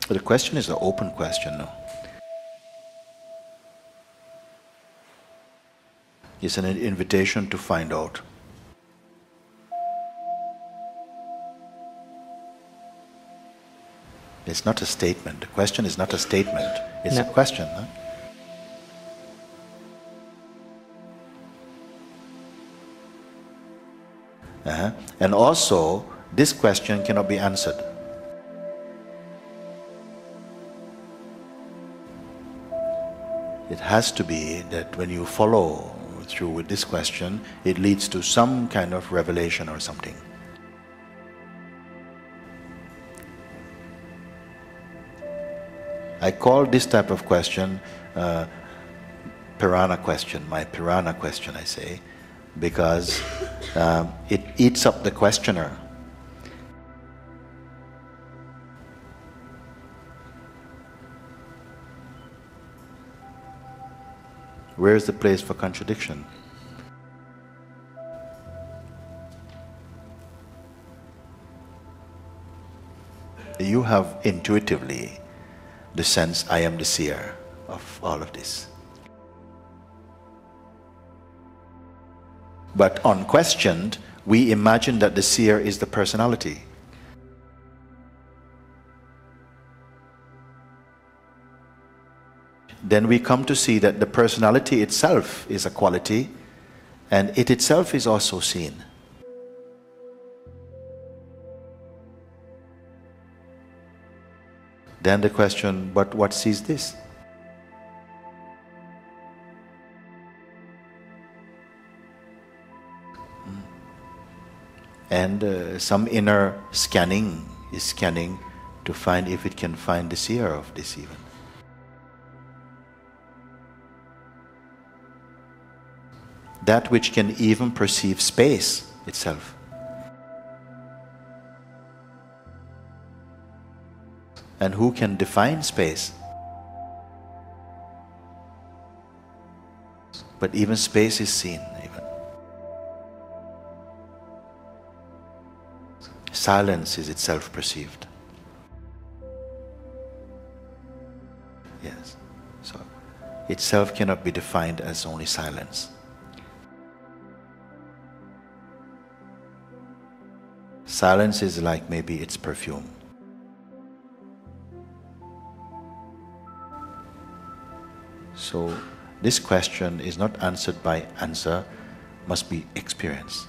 But the question is an open question, no? It's an invitation to find out. It's not a statement. The question is not a statement. It's a question. Huh? And also, this question cannot be answered. It has to be that when you follow through with this question, it leads to some kind of revelation or something. I call this type of question piranha question, my piranha question, I say, because it eats up the questioner. Where is the place for contradiction? You have intuitively the sense, I am the seer of all of this. But unquestioned, we imagine that the seer is the personality. Then we come to see that the personality itself is a quality, and it itself is also seen. Then the question, but what sees this? And some inner scanning is scanning to find if it can find the seer of this even. That which can even perceive space itself. And who can define space? But even space is seen, even. Silence is itself perceived. Yes. So, itself cannot be defined as only silence. Silence is like maybe its perfume. So this question is not answered by answer, must be experience.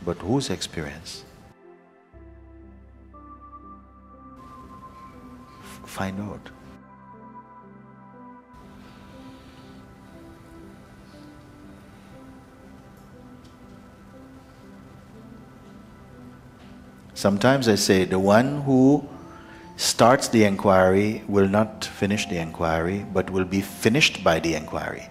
But whose experience? Find out. Sometimes I say the one who starts the inquiry will not finish the inquiry, but will be finished by the inquiry.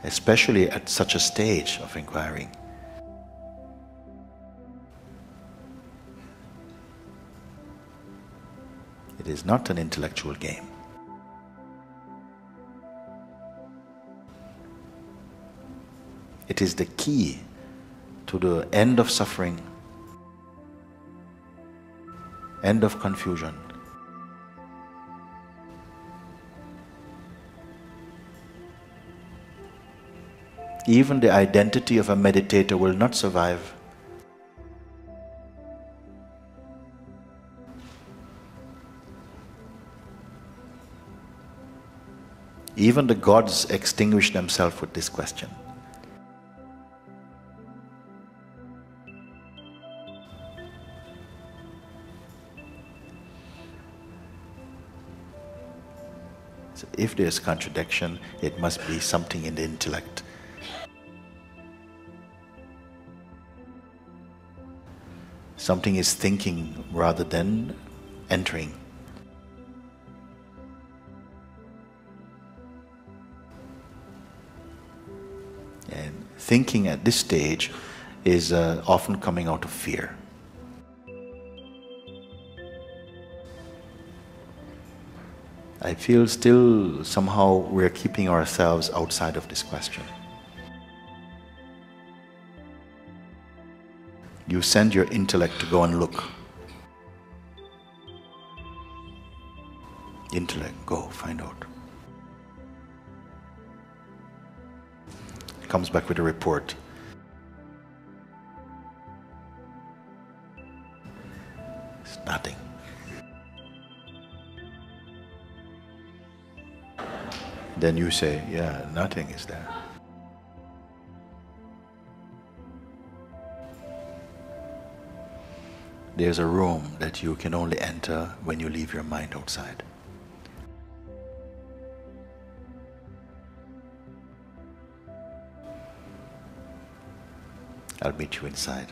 Especially at such a stage of inquiring. It is not an intellectual game. It is the key to the end of suffering, end of confusion. Even the identity of a meditator will not survive. Even the gods extinguish themselves with this question. So if there is contradiction, it must be something in the intellect. Something is thinking rather than entering. And thinking at this stage is often coming out of fear. I feel still somehow we're keeping ourselves outside of this question. You send your intellect to go and look. Intellect, go, find out. Comes back with a report. It's nothing. Then you say, yeah, nothing is there. There's a room that you can only enter when you leave your mind outside. I'll meet you inside.